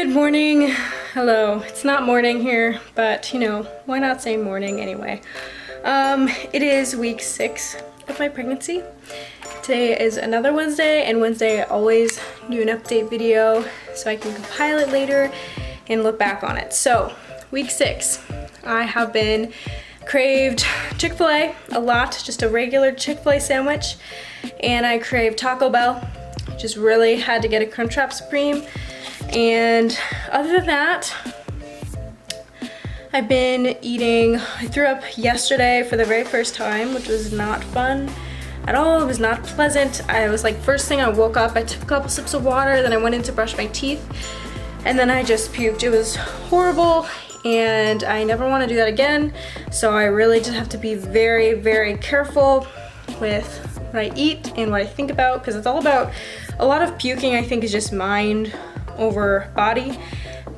Good morning. Hello. It's not morning here, but you know, why not say morning anyway? It is week 6 of my pregnancy. Today is another Wednesday, and Wednesday I always do an update video so I can compile it later and look back on it. So, week 6, I have been craved Chick-fil-A a lot, just a regular Chick-fil-A sandwich, and I craved Taco Bell. Just really had to get a Crunchwrap Supreme. And other than that, I've been eating. I threw up yesterday for the very first time, which was not fun at all. It was not pleasant. I was like, first thing I woke up, I took a couple sips of water, then I went in to brush my teeth, and then I just puked. It was horrible, and I never want to do that again. So I really just have to be very, very careful with what I eat and what I think about, because it's all about, a lot of puking I think is just mind over body,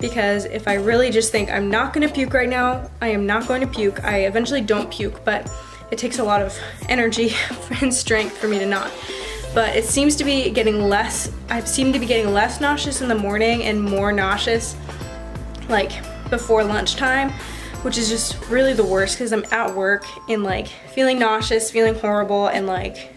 because if I really just think I'm not gonna puke right now, I am not going to puke. I eventually don't puke, but it takes a lot of energy and strength for me to not. But it seems to be getting less, I seem to be getting less nauseous in the morning and more nauseous like before lunchtime, which is just really the worst, because I'm at work and like feeling nauseous, feeling horrible, and like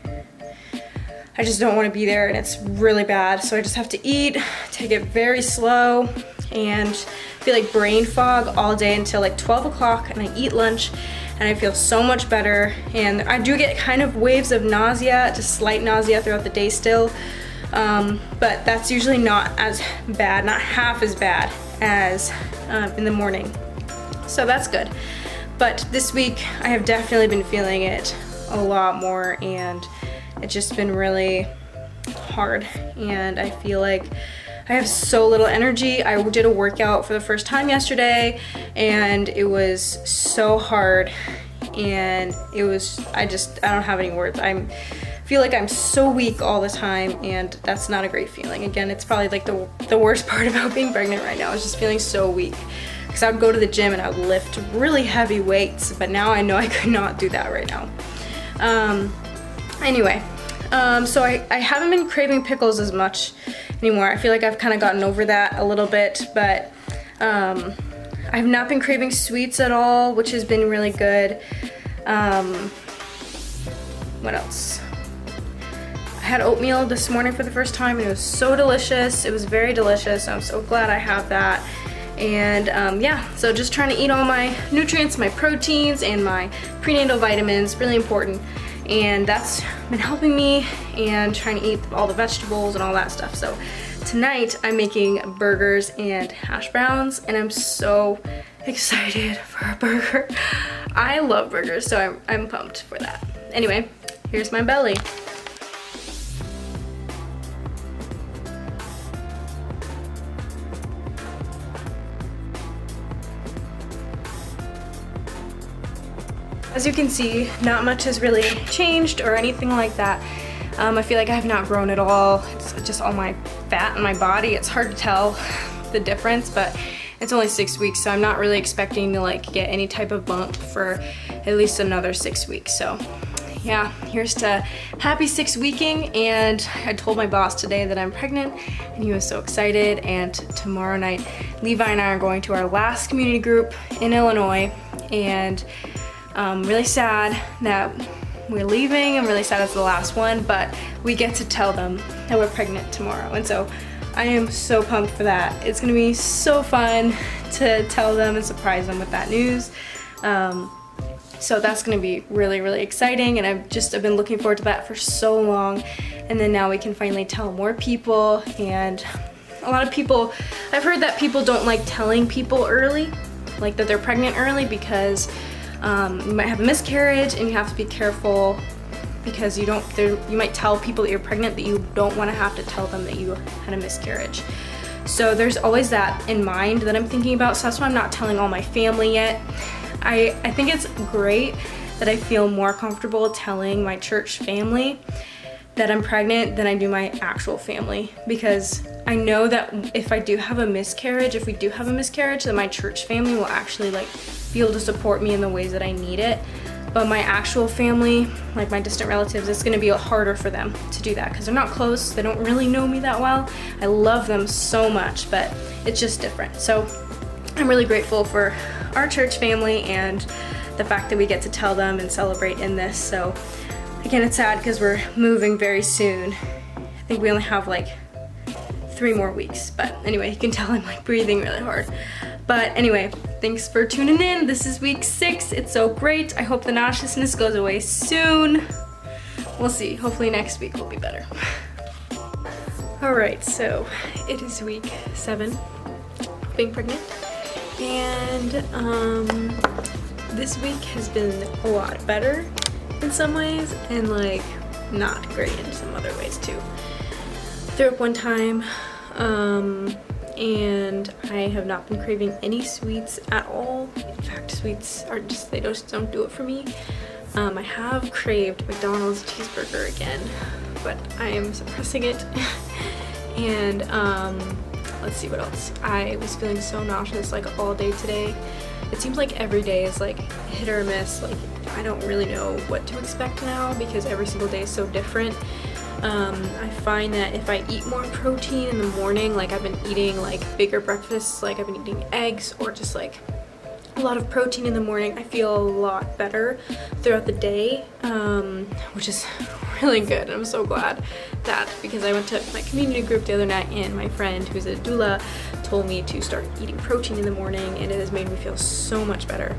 I just don't want to be there, and it's really bad. So I just have to eat, take it very slow, and feel like brain fog all day until like 12 o'clock, and I eat lunch and I feel so much better. And I do get kind of waves of nausea, just slight nausea throughout the day still, but that's usually not as bad, not half as bad as in the morning. So that's good. But this week I have definitely been feeling it a lot more, and it's just been really hard, and I feel like I have so little energy. I did a workout for the first time yesterday, and it was so hard, and it was, I don't have any words. I feel like I'm so weak all the time, and that's not a great feeling. Again, it's probably like the worst part about being pregnant right now is just feeling so weak, because I would go to the gym and I would lift really heavy weights, but now I know I could not do that right now. Anyway, so I haven't been craving pickles as much anymore. I feel like I've kind of gotten over that a little bit, but I've not been craving sweets at all, which has been really good. What else? I had oatmeal this morning for the first time, and it was so delicious. It was very delicious. I'm so glad I have that. And yeah, so just trying to eat all my nutrients, my proteins, and my prenatal vitamins, really important. And that's been helping me, and trying to eat all the vegetables and all that stuff. So tonight I'm making burgers and hash browns, and I'm so excited for a burger. I love burgers, so I'm pumped for that. Anyway, here's my belly. As you can see, not much has really changed or anything like that. I feel like I have not grown at all. It's just all my fat in my body. It's hard to tell the difference, but it's only 6 weeks, so I'm not really expecting to like get any type of bump for at least another 6 weeks. So yeah, here's to happy 6-weeking. And I told my boss today that I'm pregnant, and he was so excited. And tomorrow night, Levi and I are going to our last community group in Illinois, and really sad that we're leaving. I'm really sad it's the last one, but we get to tell them that we're pregnant tomorrow, and so I am so pumped for that. It's gonna be so fun to tell them and surprise them with that news. So that's gonna be really, really exciting, and I've been looking forward to that for so long. And then now we can finally tell more people. And a lot of people, I've heard that people don't like telling people early, like that they're pregnant early, because you might have a miscarriage, and you have to be careful, because you might tell people that you're pregnant that you don't want to have to tell them that you had a miscarriage. So there's always that in mind that I'm thinking about. So that's why I'm not telling all my family yet. I think it's great that I feel more comfortable telling my church family that I'm pregnant than I do my actual family, because I know that if we do have a miscarriage, then my church family will actually like be able to support me in the ways that I need it. But my actual family, like my distant relatives, it's gonna be harder for them to do that because they're not close. They don't really know me that well. I love them so much, but it's just different. So I'm really grateful for our church family and the fact that we get to tell them and celebrate in this. So again, it's sad because we're moving very soon. I think we only have like 3 more weeks, but anyway, you can tell I'm like breathing really hard. But anyway, thanks for tuning in. This is week 6. It's so great. I hope the nauseousness goes away soon. We'll see. Hopefully next week will be better. All right, so it is week 7, being pregnant. And this week has been a lot better in some ways and like not great in some other ways too. Threw up one time, and I have not been craving any sweets at all. In fact, sweets are just, they just don't do it for me. I have craved McDonald's cheeseburger again, but I am suppressing it. And let's see what else. I was feeling so nauseous like all day today. It seems like every day is like hit or miss. Like I don't really know what to expect now because every single day is so different. I find that if I eat more protein in the morning, like I've been eating like bigger breakfasts, like I've been eating eggs or just like a lot of protein in the morning, I feel a lot better throughout the day, which is really good. I'm so glad that, because I went to my community group the other night and my friend who's a doula told me to start eating protein in the morning, and it has made me feel so much better.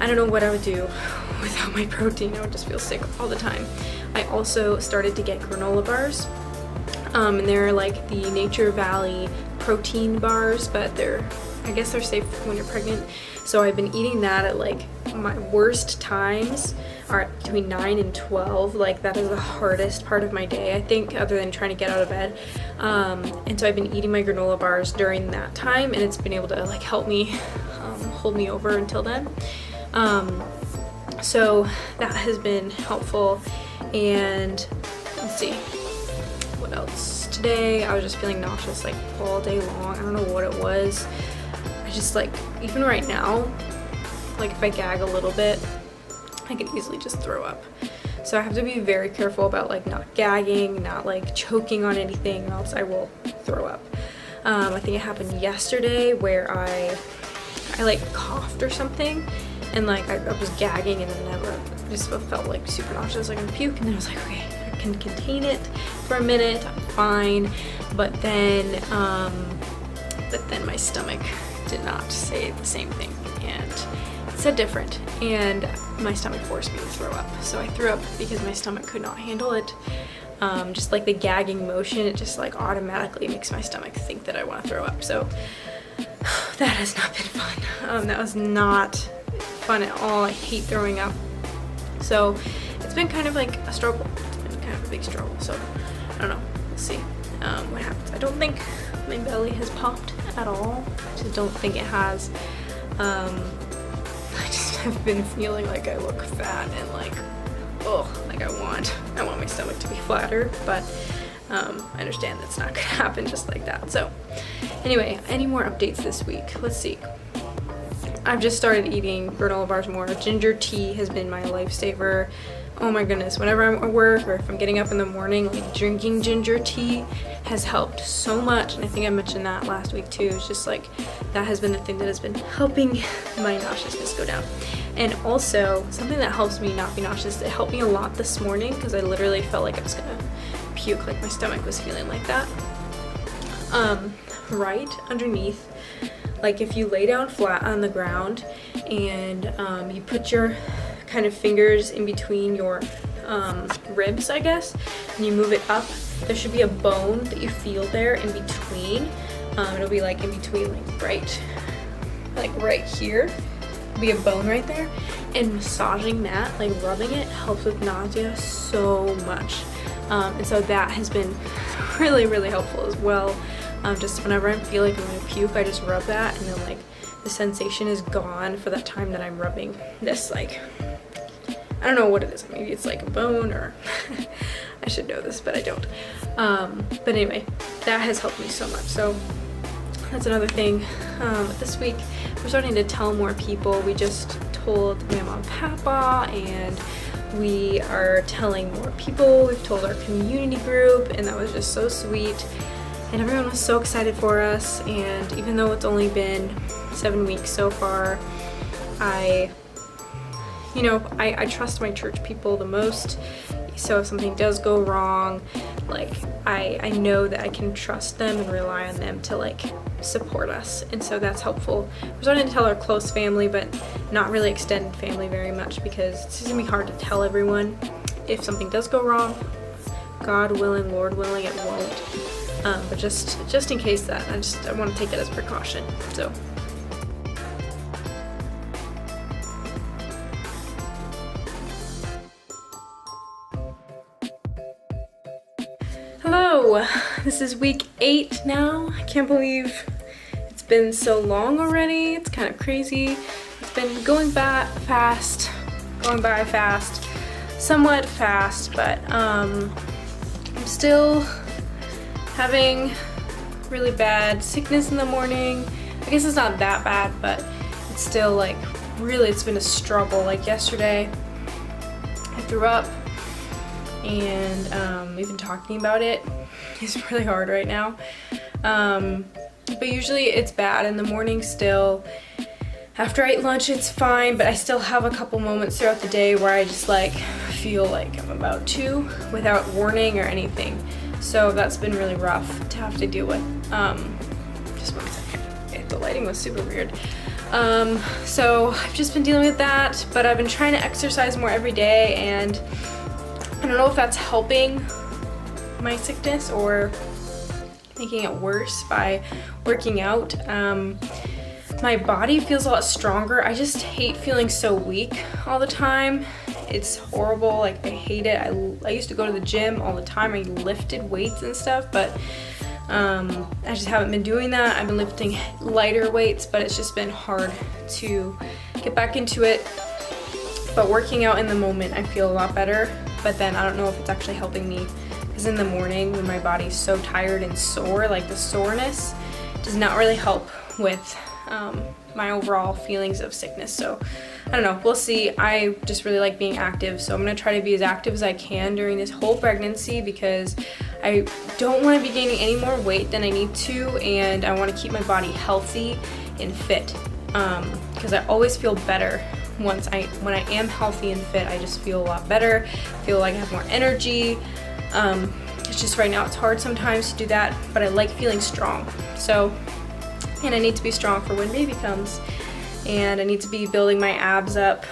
I don't know what I would do without my protein. I would just feel sick all the time. I also started to get granola bars, and they're like the Nature Valley protein bars, but I guess they're safe when you're pregnant. So I've been eating that at like my worst times are between 9 and 12. Like that is the hardest part of my day, I think, other than trying to get out of bed. And so I've been eating my granola bars during that time, and it's been able to like help me hold me over until then. So that has been helpful. And let's see what else. Today I was just feeling nauseous like all day long. I don't know what it was. I just like, even right now, like if I gag a little bit, I can easily just throw up. So I have to be very careful about like not gagging, not like choking on anything, or else I will throw up. I think it happened yesterday where I like coughed or something, and like I was gagging, and then I just felt like super nauseous, like I'm gonna puke, and then I was like, okay, I can contain it for a minute, I'm fine. But then my stomach did not say the same thing, and it said different, and my stomach forced me to throw up. So I threw up because my stomach could not handle it. Just like the gagging motion, it just like automatically makes my stomach think that I want to throw up. So that has not been fun. That was not fun at all. I hate throwing up. So it's been kind of like a struggle. It's been kind of a big struggle. So I don't know. We'll see what happens. I don't think my belly has popped at all. I just don't think it has. I just have been feeling like I look fat and like, oh, like I want my stomach to be flatter, but I understand that's not gonna happen just like that. So anyway, any more updates this week? Let's see. I've just started eating granola bars more. Ginger tea has been my lifesaver. Oh my goodness, whenever I'm at work or if I'm getting up in the morning, like drinking ginger tea has helped so much. And I think I mentioned that last week too. It's just like, that has been the thing that has been helping my nauseousness go down. And also, something that helps me not be nauseous, it helped me a lot this morning because I literally felt like I was gonna puke, like my stomach was feeling like that. Right underneath, like if you lay down flat on the ground and you put your kind of fingers in between your ribs, I guess, and you move it up, there should be a bone that you feel there in between. It'll be like in between, like right here, be a bone right there, and massaging that, like rubbing it, helps with nausea so much. And so that has been really, really helpful as well. Just whenever I feel like I'm gonna puke, I just rub that, and then like the sensation is gone for that time that I'm rubbing this, like, I don't know what it is. Maybe it's like a bone, or I should know this, but I don't. But anyway, that has helped me so much. So that's another thing. This week, we're starting to tell more people. We just told my mom and papa, and we are telling more people. We've told our community group, and that was just so sweet. And everyone was so excited for us, and even though it's only been 7 weeks so far, I trust my church people the most. So if something does go wrong, like I know that I can trust them and rely on them to like support us, and so that's helpful. We're starting to tell our close family, but not really extended family very much, because it's gonna be hard to tell everyone if something does go wrong. God willing, Lord willing, it won't. But just in case that, I want to take that as precaution. So. Hello, this is week 8 now. I can't believe it's been so long already. It's kind of crazy. It's been going by fast, somewhat fast, but I'm still having really bad sickness in the morning. I guess it's not that bad, but it's still like, really, it's been a struggle. Like yesterday, I threw up, and even talking about it is really hard right now. But usually it's bad in the morning still. After I eat lunch, it's fine, but I still have a couple moments throughout the day where I just like feel like I'm about to, without warning or anything. So that's been really rough to have to deal with. Just 1 second. Okay, the lighting was super weird. So I've just been dealing with that, but I've been trying to exercise more every day, and I don't know if that's helping my sickness or making it worse by working out. My body feels a lot stronger. I just hate feeling so weak all the time. It's horrible, like I hate it. I used to go to the gym all the time. I lifted weights and stuff, but I just haven't been doing that. I've been lifting lighter weights, but it's just been hard to get back into it. But working out in the moment, I feel a lot better. But then I don't know if it's actually helping me, because in the morning when my body's so tired and sore, like the soreness does not really help with my overall feelings of sickness. So I don't know, we'll see. I just really like being active, so I'm gonna try to be as active as I can during this whole pregnancy, because I don't want to be gaining any more weight than I need to, and I want to keep my body healthy and fit, because I always feel better when I am healthy and fit. I just feel a lot better, feel like I have more energy. It's just right now it's hard sometimes to do that, but I like feeling strong. So, and I need to be strong for when baby comes, and I need to be building my abs up,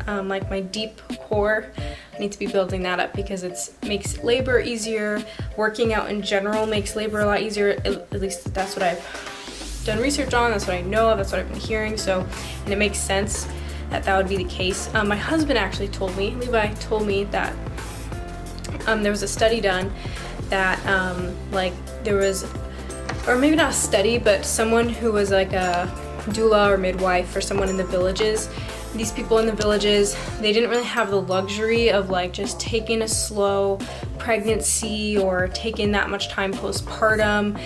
like my deep core. I need to be building that up, because it makes labor easier. Working out in general makes labor a lot easier. At least that's what I've done research on. That's what I know of. That's what I've been hearing. So, and it makes sense that would be the case. My husband actually told me, Levi told me that there was a study done that like there was, or maybe not a study, but someone who was like a doula or midwife for someone in the villages. These people in the villages, they didn't really have the luxury of like just taking a slow pregnancy or taking that much time postpartum.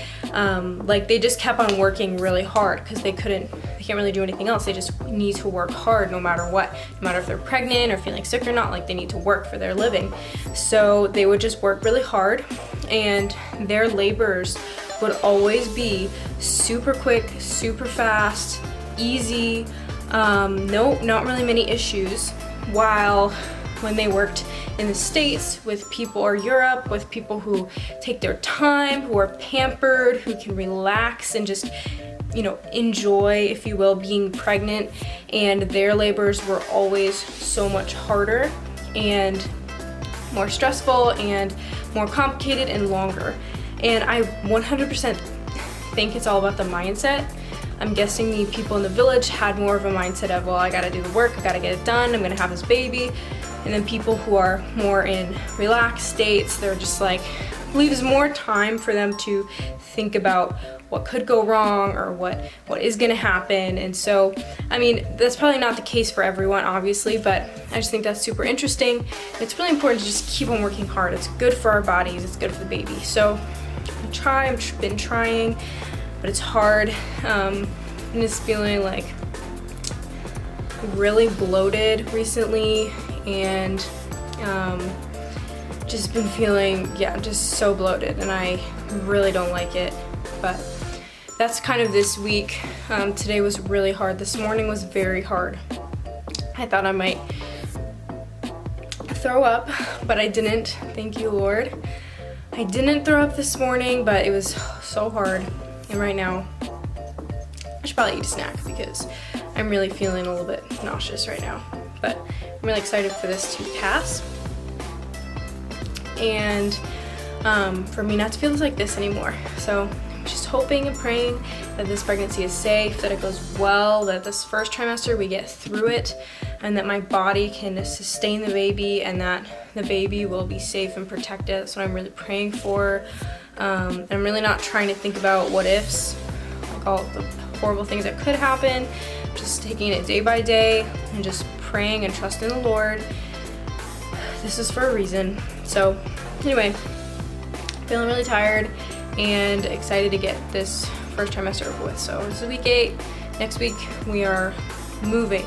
Like they just kept on working really hard, because they can't really do anything else. They just need to work hard no matter what. No matter if they're pregnant or feeling sick or not, like they need to work for their living. So they would just work really hard, and their labors would always be super quick, super fast, easy, not really many issues. While when they worked in the States with people, or Europe with people who take their time, who are pampered, who can relax and just, enjoy, if you will, being pregnant, and their labors were always so much harder and more stressful and more complicated and longer. And I 100% think it's all about the mindset. I'm guessing the people in the village had more of a mindset of, well, I gotta do the work, I gotta get it done, I'm gonna have this baby. And then people who are more in relaxed states, they're just like, leaves more time for them to think about what could go wrong or what is gonna happen. And so, I mean, that's probably not the case for everyone, obviously, but I just think that's super interesting. It's really important to just keep on working hard. It's good for our bodies, it's good for the baby. So I've been trying, but it's hard. I'm just feeling like really bloated recently, and just been feeling, yeah, just so bloated, and I really don't like it. But that's kind of this week. Today was really hard. This morning was very hard. I thought I might throw up, but I didn't. Thank you, Lord. I didn't throw up this morning, but it was so hard. And right now, I should probably eat a snack because I'm really feeling a little bit nauseous right now. But I'm really excited for this to pass. And for me not to feel like this anymore. So I'm just hoping and praying that this pregnancy is safe, that it goes well, that this first trimester we get through it, and that my body can sustain the baby, and that the baby will be safe and protected. That's what I'm really praying for. I'm really not trying to think about what ifs, like all the horrible things that could happen. Just taking it day by day and just praying and trusting the Lord. This is for a reason. So anyway, feeling really tired and excited to get this first trimester over with. So this is week 8. Next week we are moving.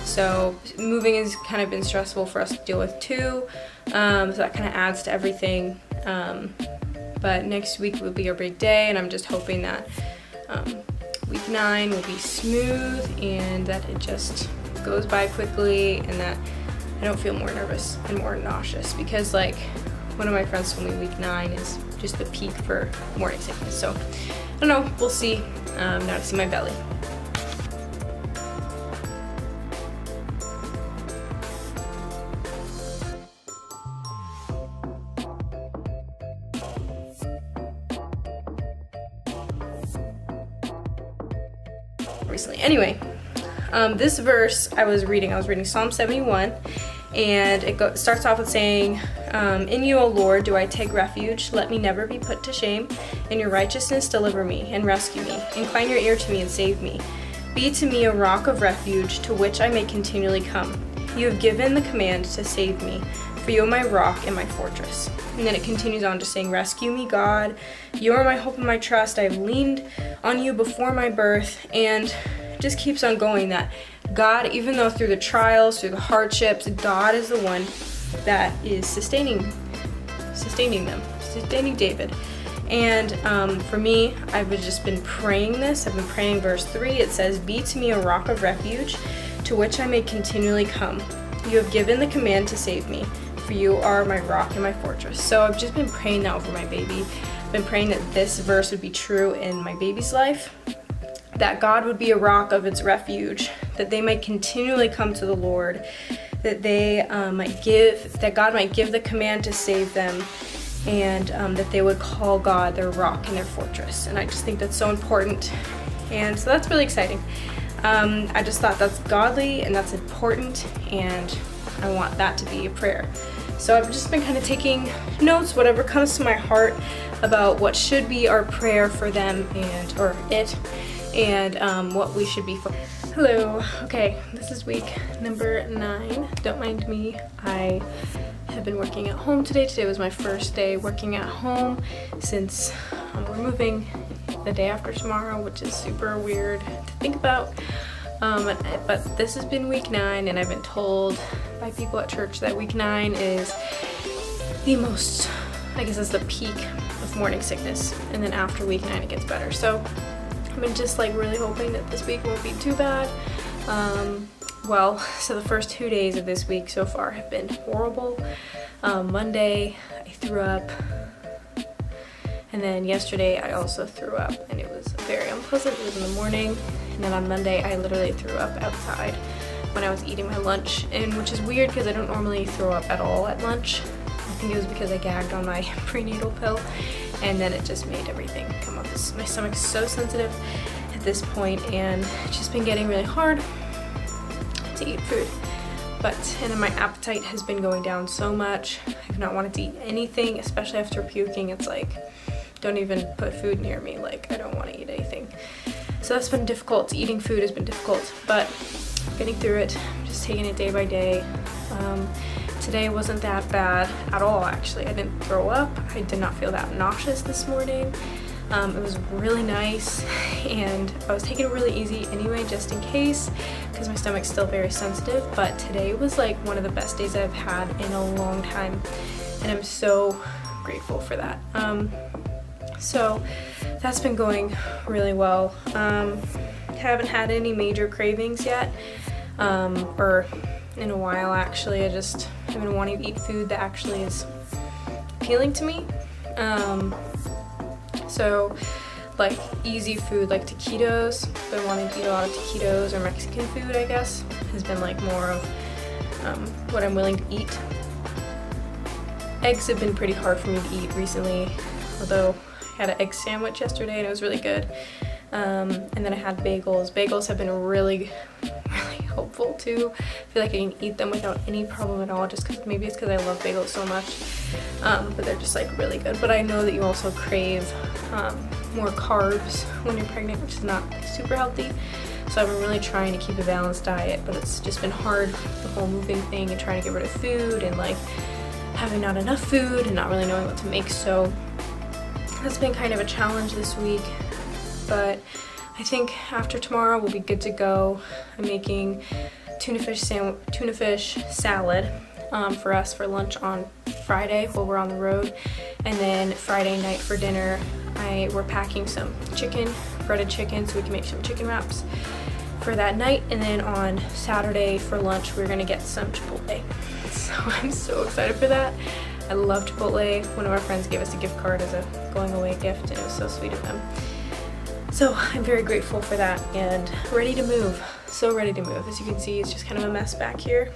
So moving has kind of been stressful for us to deal with too. So that kind of adds to everything. But next week will be our big day, and I'm just hoping that week 9 will be smooth and that it just goes by quickly, and that I don't feel more nervous and more nauseous, because like one of my friends told me week 9 is just the peak for morning sickness. So I don't know, we'll see. Now to see my belly. Recently. Anyway, this verse I was reading Psalm 71, and it starts off with saying, in you, O Lord, do I take refuge. Let me never be put to shame. In your righteousness deliver me and rescue me. Incline your ear to me and save me. Be to me a rock of refuge, to which I may continually come. You have given the command to save me, for you are my rock and my fortress. And then it continues on just saying, rescue me, God. You are my hope and my trust. I have leaned on you before my birth. And it just keeps on going, that God, even though through the trials, through the hardships, God is the one that is sustaining David. And for me, I've just been praying this. I've been praying verse 3. It says, be to me a rock of refuge, to which I may continually come. You have given the command to save me, for you are my rock and my fortress. So I've just been praying that over my baby. I've been praying that this verse would be true in my baby's life, that God would be a rock of its refuge, that they might continually come to the Lord, that God might give the command to save them, and that they would call God their rock and their fortress. And I just think that's so important. And so that's really exciting. I just thought that's godly and that's important, and I want that to be a prayer. So I've just been kind of taking notes, whatever comes to my heart, about what should be our prayer for them and what we should be for. Hello. Okay, this is week number 9. Don't mind me. I have been working at home today. Today was my first day working at home since we're moving the day after tomorrow, which is super weird to think about. But this has been week 9, and I've been told by people at church that week 9 is the most, I guess, it's the peak of morning sickness, and then after week 9 it gets better. So I've been just like really hoping that this week won't be too bad. So the first 2 days of this week so far have been horrible. Monday I threw up, and then yesterday I also threw up, and it was very unpleasant. It was in the morning, and then on Monday I literally threw up outside when I was eating my lunch, and which is weird because I don't normally throw up at all at lunch. I think it was because I gagged on my prenatal pill, and then it just made everything come up. My stomach's so sensitive at this point, and it's just been getting really hard to eat food. And then my appetite has been going down so much. I've not wanted to eat anything, especially after puking. It's like, don't even put food near me. Like, I don't want to eat anything. So that's been difficult. Eating food has been difficult, but getting through it, just taking it day by day. Today wasn't that bad at all, actually. I didn't throw up. I did not feel that nauseous this morning. It was really nice, and I was taking it really easy anyway, just in case, because because my stomach's still very sensitive, but today was like one of the best days I've had in a long time, and I'm so grateful for that. So that's been going really well. Haven't had any major cravings yet, or in a while actually. I just have been wanting to eat food that actually is appealing to me. So like easy food like taquitos. Been wanting to eat a lot of taquitos, or Mexican food, I guess, has been like more of what I'm willing to eat. Eggs have been pretty hard for me to eat recently, although I had an egg sandwich yesterday and it was really good. And then I had bagels. Bagels have been really helpful too. I feel like I can eat them without any problem at all, just because maybe it's because I love bagels so much. But they're just like really good. But I know that you also crave more carbs when you're pregnant, which is not super healthy. So I've been really trying to keep a balanced diet, but it's just been hard, the whole moving thing and trying to get rid of food and like having not enough food and not really knowing what to make. So that's been kind of a challenge this week, but I think after tomorrow we'll be good to go. I'm making tuna fish salad for us for lunch on Friday while we're on the road, and then Friday night for dinner we're packing some chicken, breaded chicken, so we can make some chicken wraps for that night. And then on Saturday for lunch we're gonna get some Chipotle. So I'm so excited for that. I love Chipotle. One of our friends gave us a gift card as a going away gift, and it was so sweet of them. So I'm very grateful for that and ready to move. So ready to move. As you can see, it's just kind of a mess back here.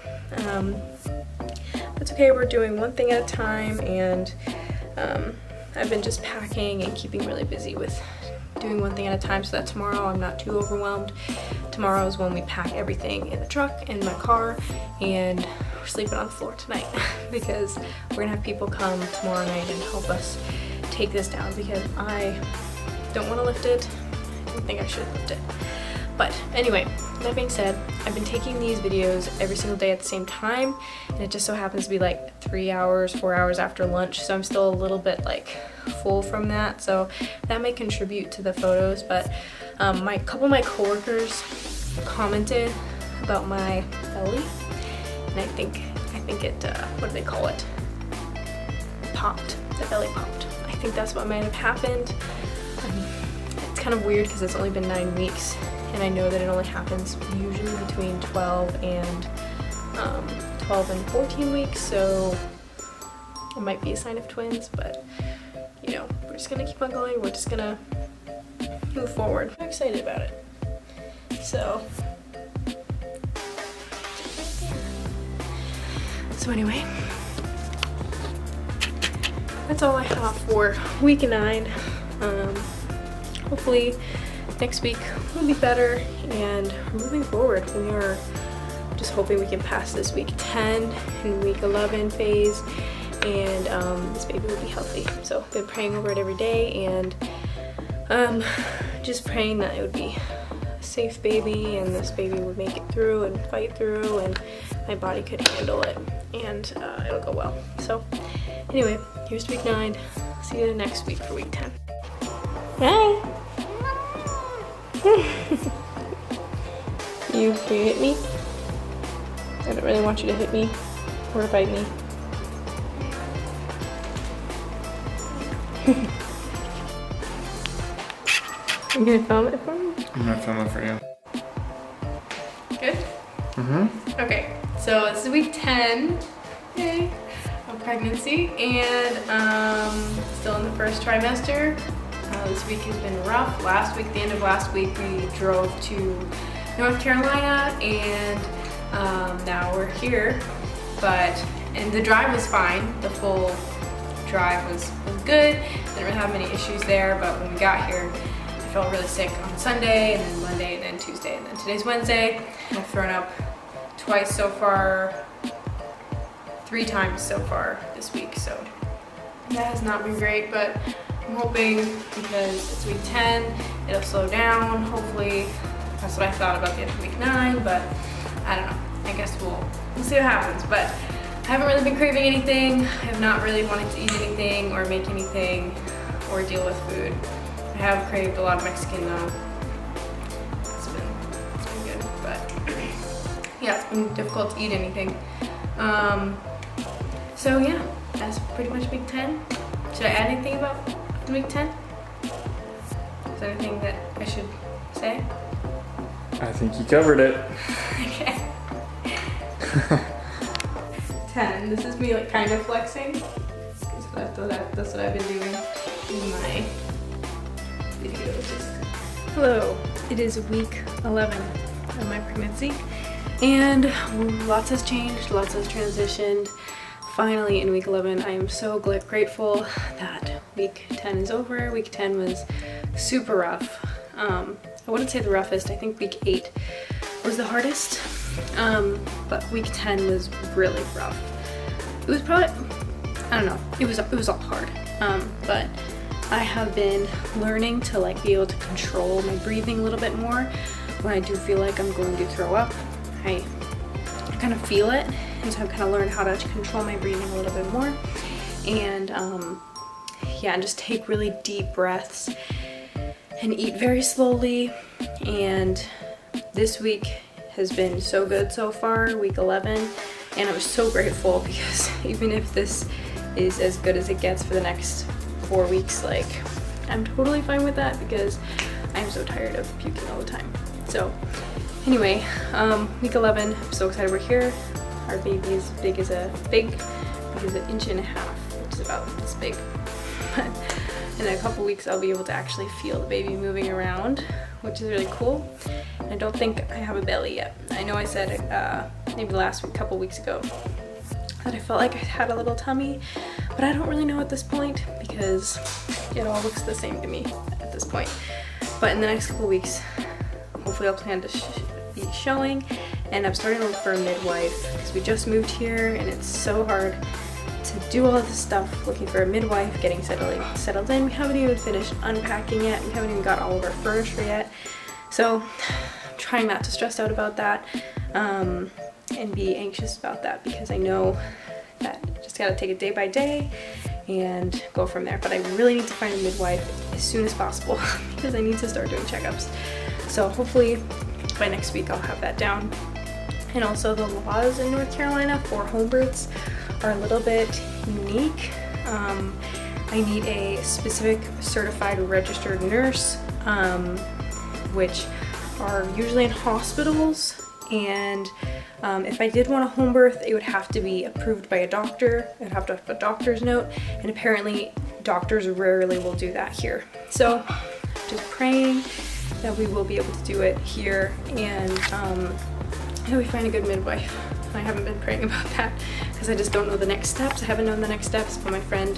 It's okay, we're doing one thing at a time, and I've been just packing and keeping really busy with doing one thing at a time so that tomorrow I'm not too overwhelmed. Tomorrow is when we pack everything in the truck, in my car, and we're sleeping on the floor tonight because we're gonna have people come tomorrow night and help us take this down, because I don't want to lift it. I don't think I should lift it. But anyway, that being said, I've been taking these videos every single day at the same time, and it just so happens to be like 3 hours, 4 hours after lunch, so I'm still a little bit like full from that, so that may contribute to the photos. But a couple of my coworkers commented about my belly, and I think it what do they call it? Popped. The belly popped. I think that's what might have happened. It's kind of weird because it's only been 9 weeks, and I know that it only happens usually between 12 and 14 weeks, so it might be a sign of twins, but you know, we're just gonna keep on going. We're just gonna move forward. I'm excited about it. So anyway, that's all I have for week 9. Hopefully next week will be better, and moving forward we are just hoping we can pass this week 10 and week 11 phase, and this baby will be healthy. So I've been praying over it every day, and just praying that it would be a safe baby and this baby would make it through and fight through, and my body could handle it, and it'll go well. So anyway, here's week 9. See you next week for week 10. Hi. You hit me? I don't really want you to hit me or bite me. You gonna film it for me? I'm gonna film it for you. Good? Mm-hmm. Okay, so this is week 10, yay, of pregnancy, and still in the first trimester. This week has been rough. The end of last week, we drove to North Carolina, and now we're here. And the drive was fine. The full drive was good. Didn't really have many issues there, but when we got here, I felt really sick on Sunday, and then Monday, and then Tuesday, and then today's Wednesday. I've thrown up twice so far, 3 times so far this week, so that has not been great, but I'm hoping because it's week 10, it'll slow down. Hopefully, that's what I thought about the end of week 9, but I don't know. I guess we'll see what happens. But I haven't really been craving anything. I have not really wanted to eat anything or make anything or deal with food. I have craved a lot of Mexican though. It's been good, but yeah, it's been difficult to eat anything. So yeah, that's pretty much week 10. Should I add anything about week 10? Is there anything that I should say? I think you covered it. Okay. 10. This is me like kind of flexing. That's what I've been doing in my videos. Hello. It is week 11 of my pregnancy, and lots has changed, lots has transitioned. Finally, in week 11, I am so grateful that week 10 is over. Week 10 was super rough. I wouldn't say the roughest. I think week 8 was the hardest, but week 10 was really rough. It was probably, I don't know, it was all hard, but I have been learning to like be able to control my breathing a little bit more when I do feel like I'm going to throw up. I kind of feel it, and so I've kind of learned how to control my breathing a little bit more, and yeah, and just take really deep breaths and eat very slowly. And this week has been so good so far, week 11, and I was so grateful because even if this is as good as it gets for the next 4 weeks, like I'm totally fine with that because I'm so tired of puking all the time. So anyway, week 11, I'm so excited we're here. Our baby is big as an inch and a half, which is about this big. But in a couple weeks, I'll be able to actually feel the baby moving around, which is really cool. And I don't think I have a belly yet. I know I said maybe last week, couple weeks ago, that I felt like I had a little tummy, but I don't really know at this point because it all looks the same to me at this point. But in the next couple weeks, hopefully I'll plan to be showing, and I'm starting to look for a midwife because we just moved here and it's so hard to do all this stuff, looking for a midwife, getting settled in. We haven't even finished unpacking yet. We haven't even got all of our furniture yet. So I'm trying not to stress out about that and be anxious about that, because I know that I just gotta take it day by day and go from there. But I really need to find a midwife as soon as possible because I need to start doing checkups. So hopefully by next week I'll have that down. And also the laws in North Carolina for home births are a little bit unique. I need a specific certified registered nurse, which are usually in hospitals. And if I did want a home birth, it would have to be approved by a doctor. I'd have to have a doctor's note, and apparently doctors rarely will do that here. So just praying that we will be able to do it here, and that we find a good midwife. I haven't been praying about that because I just don't know the next steps. I haven't known the next steps, but my friend,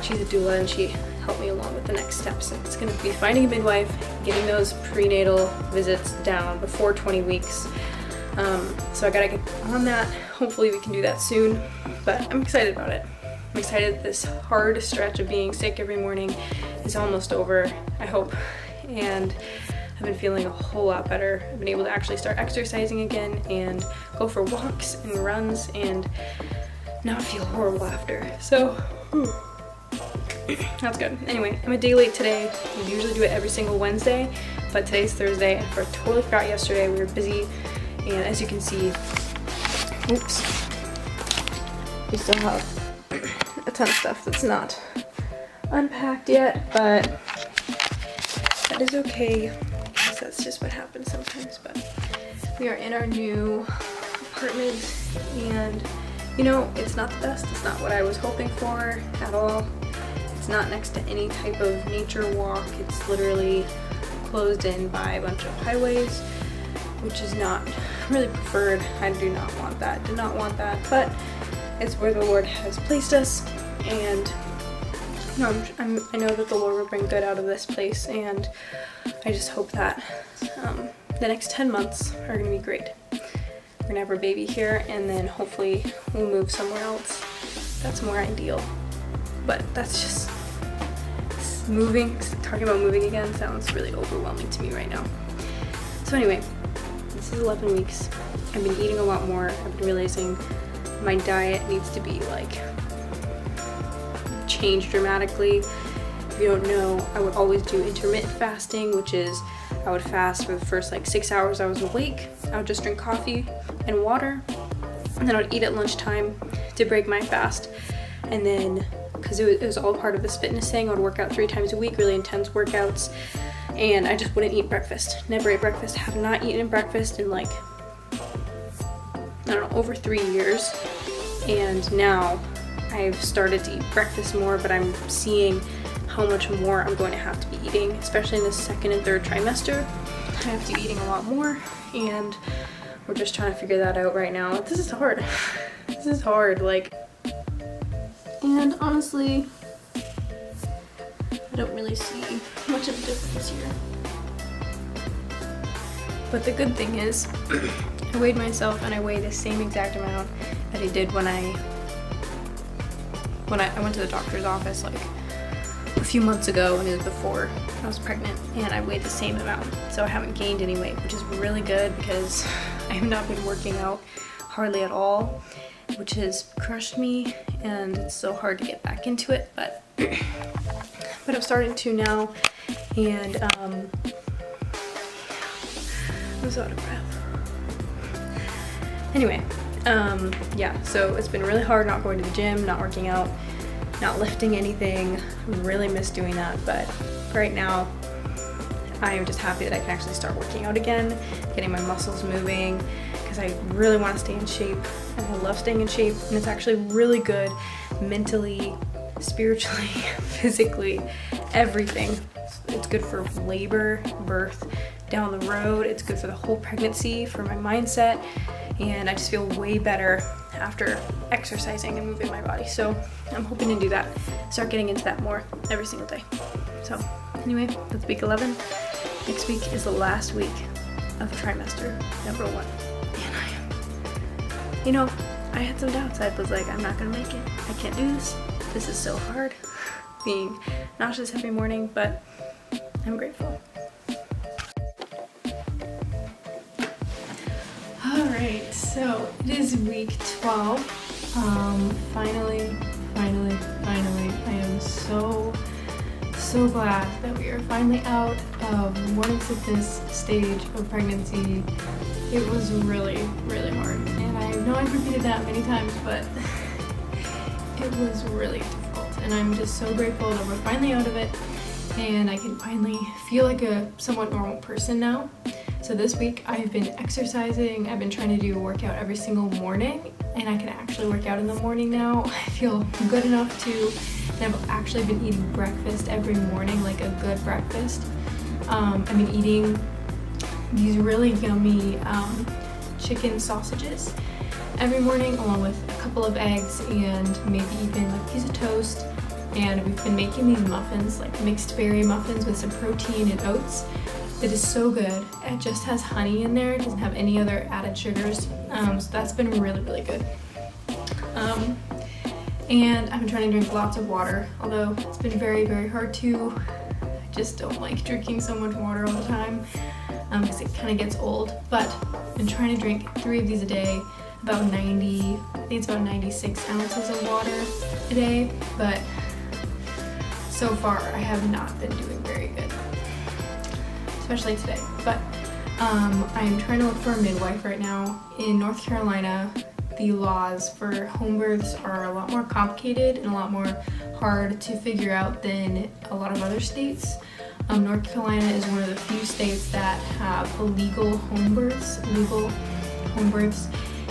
she's a doula, and she helped me along with the next steps. And it's gonna be finding a midwife, getting those prenatal visits down before 20 weeks. So I gotta get on that. Hopefully we can do that soon, but I'm excited about it. I'm excited this hard stretch of being sick every morning is almost over, I hope. And I've been feeling a whole lot better. I've been able to actually start exercising again and go for walks and runs and not feel horrible after. So that's good. Anyway, I'm a day late today. We usually do it every single Wednesday, but today's Thursday. I totally forgot yesterday. We were busy, and as you can see, oops, we still have a ton of stuff that's not unpacked yet, but that is okay, because that's just what happens sometimes. But we are in our new apartment, and you know, it's not the best. It's not what I was hoping for at all. It's not next to any type of nature walk. It's literally closed in by a bunch of highways, which is not really preferred. I do not want that, but it's where the Lord has placed us, and you know, I know that the Lord will bring good out of this place, and I just hope that the next 10 months are gonna be great. We're gonna have our baby here, and then hopefully we'll move somewhere else that's more ideal. But that's just moving. Talking about moving again sounds really overwhelming to me right now. So anyway, this is 11 weeks. I've been eating a lot more. I've been realizing my diet needs to be like changed dramatically. If you don't know, I would always do intermittent fasting, which is I would fast for the first like 6 hours I was awake. I would just drink coffee and water, and then I would eat at lunchtime to break my fast. And then, because it was all part of this fitness thing, I would work out 3 times a week, really intense workouts, and I just wouldn't eat breakfast. Never ate breakfast. Have not eaten breakfast in like, I don't know, over 3 years. And now I've started to eat breakfast more, but I'm seeing how much more I'm going to have to be eating, especially in the 2nd and 3rd trimester. I have to be eating a lot more, and we're just trying to figure that out right now. This is hard. This is hard, like, and honestly, I don't really see much of a difference here. But the good thing is, I weighed myself and I weigh the same exact amount that I did when I went to the doctor's office like a few months ago, and it was before I was pregnant, and I weighed the same amount. So I haven't gained any weight, which is really good because I have not been working out hardly at all, which has crushed me, and it's so hard to get back into it, but I'm starting to now, and I'm so out of breath. Anyway, yeah, so it's been really hard not going to the gym, not working out, not lifting anything. I really miss doing that, but right now I am just happy that I can actually start working out again, getting my muscles moving, because I really want to stay in shape, and I love staying in shape, and it's actually really good mentally, spiritually, physically, everything. It's good for labor, birth, down the road. It's good for the whole pregnancy, for my mindset, and I just feel way better after exercising and moving my body. So I'm hoping to do that, start getting into that more every single day. So anyway, that's week 11. Next week is the last week of trimester number 1. And you know, I had some doubts. I was like, I'm not gonna make it. I can't do this. This is so hard, being nauseous every morning, but I'm grateful. Alright, so it is week 12. Finally, I am so glad that we are finally out of morning sickness stage of pregnancy. It was really hard, and I know I've repeated that many times, but it was really difficult, and I'm just so grateful that we're finally out of it, and I can finally feel like a somewhat normal person now. So this week I've been exercising. I've been trying to do a workout every single morning, and I can actually work out in the morning now. I feel good enough to, and I've actually been eating breakfast every morning, like a good breakfast. I've been eating these really yummy chicken sausages every morning, along with a couple of eggs and maybe even a piece of toast. And we've been making these muffins, like mixed berry muffins with some protein and oats. It is so good. It just has honey in there. It doesn't have any other added sugars. So that's been really good. And I've been trying to drink lots of water, although it's been very hard to. I just don't like drinking so much water all the time because it kind of gets old. But I've been trying to drink 3 of these a day, about 90, I think it's about 96 ounces of water a day. But so far I have not been doing very good, especially today. But I'm trying to look for a midwife right now. In North Carolina, the laws for home births are a lot more complicated and a lot more hard to figure out than a lot of other states. North Carolina is one of the few states that have legal home births,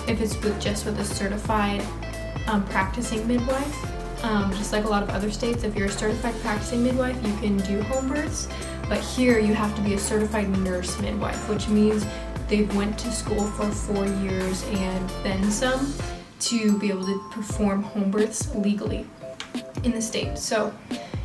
if it's just with a certified practicing midwife. Just like a lot of other states, if you're a certified practicing midwife, you can do home births. But here you have to be a certified nurse midwife, which means they went to school for 4 years and then some to be able to perform home births legally in the state. So,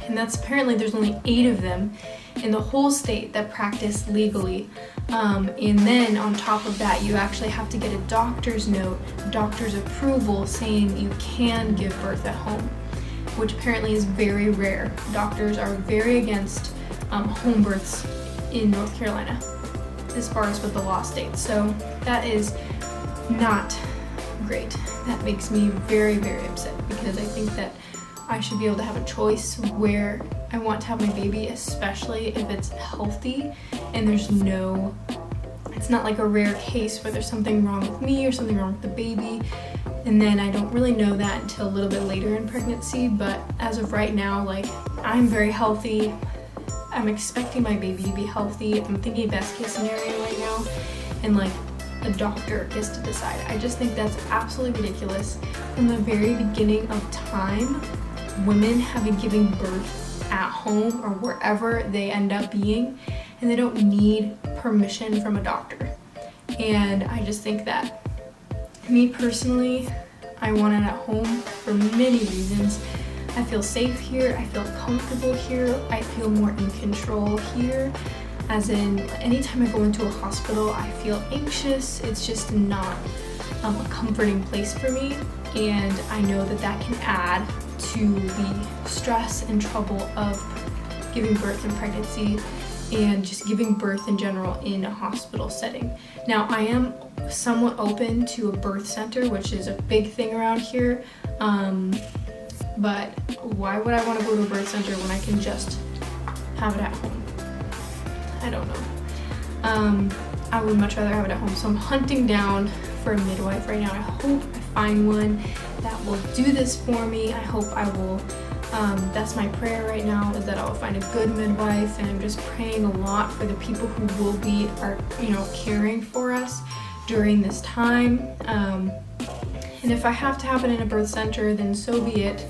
and that's apparently there's only 8 of them in the whole state that practice legally. And then on top of that, you actually have to get a doctor's note, doctor's approval saying you can give birth at home, which apparently is very rare. Doctors are very against home births in North Carolina as far as what the law states. So that is not great. That makes me very upset because I think that I should be able to have a choice where I want to have my baby, especially if it's healthy and there's no, it's not like a rare case where there's something wrong with me or something wrong with the baby. And then I don't really know that until a little bit later in pregnancy, but as of right now, like, I'm very healthy. I'm expecting my baby to be healthy. I'm thinking best case scenario right now, and like a doctor gets to decide. I just think that's absolutely ridiculous. From the very beginning of time, women have been giving birth at home or wherever they end up being, and they don't need permission from a doctor. And I just think that, me personally, I want it at home for many reasons. I feel safe here, I feel comfortable here, I feel more in control here. As in, anytime I go into a hospital, I feel anxious. It's just not a comforting place for me. And I know that that can add to the stress and trouble of giving birth in pregnancy and just giving birth in general in a hospital setting. Now, I am somewhat open to a birth center, which is a big thing around here. But why would I want to go to a birth center when I can just have it at home? I don't know. I would much rather have it at home. So I'm hunting down for a midwife right now. I hope I find one that will do this for me. I hope I will, that's my prayer right now, is that I will find a good midwife, and I'm just praying a lot for the people who will be, caring for us during this time. And if I have to have it in a birth center, then so be it.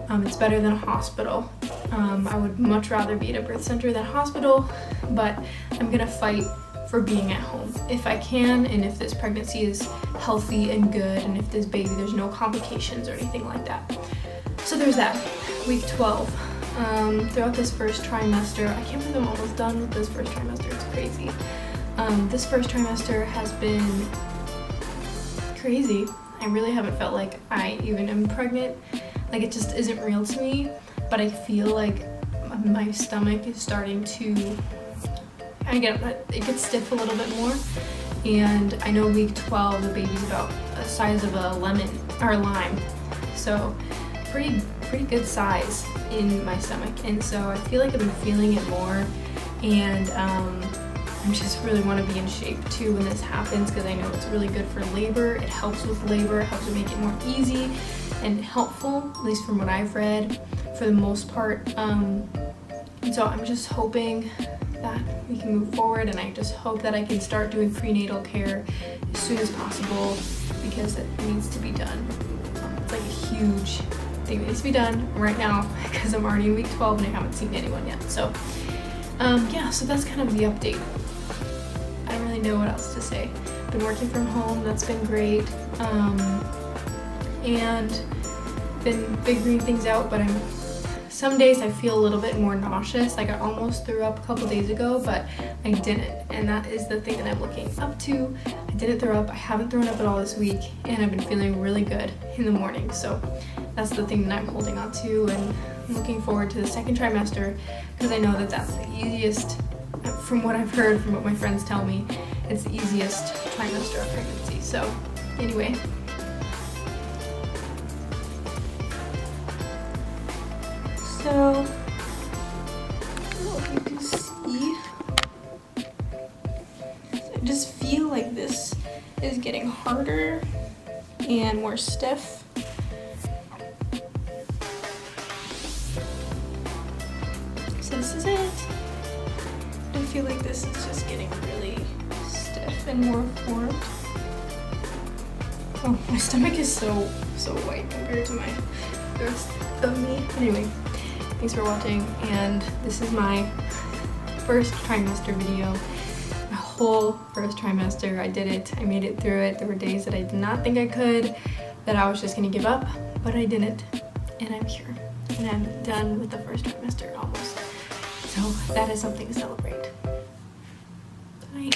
It's better than a hospital. I would much rather be at a birth center than a hospital, but I'm gonna fight for being at home if I can, and if this pregnancy is healthy and good, and if this baby, there's no complications or anything like that. So there's that. Week 12. Throughout this first trimester, I can't believe I'm almost done with this first trimester, it's crazy. This first trimester has been crazy. I really haven't felt like I even am pregnant. Like, it just isn't real to me, but I feel like my stomach is starting to, it gets stiff a little bit more. And I know week 12, the baby's about the size of a lemon or lime. So pretty good size in my stomach. And so I feel like I've been feeling it more. And I just really want to be in shape too when this happens, because I know it's really good for labor. It helps with labor, it helps to make it more easy and helpful, at least from what I've read, for the most part. And so I'm just hoping that we can move forward, and I just hope that I can start doing prenatal care as soon as possible, because it needs to be done. It's like a huge thing that needs to be done right now, because I'm already in week 12 and I haven't seen anyone yet. So yeah, so that's kind of the update. I don't really know what else to say. Been working from home, that's been great. And been figuring things out, but some days I feel a little bit more nauseous. Like, I almost threw up a couple days ago, but I didn't, and that is the thing that I'm looking up to. I didn't throw up, I haven't thrown up at all this week, and I've been feeling really good in the morning. So that's the thing that I'm holding on to, and I'm looking forward to the second trimester, because I know that that's the easiest, from what I've heard, from what my friends tell me, it's the easiest trimester of pregnancy. So anyway. So, I don't know if you can see, I just feel like this is getting harder and more stiff. So this is it. I feel like this is just getting really stiff and more formed. Oh, my stomach is so white compared to the rest of me. Anyway. Thanks for watching, and this is my first trimester video. My whole first trimester, I did it. I made it through it. There were days that I did not think I could, that I was just gonna give up, but I didn't, and I'm here. And I'm done with the first trimester almost. So that is something to celebrate. Bye.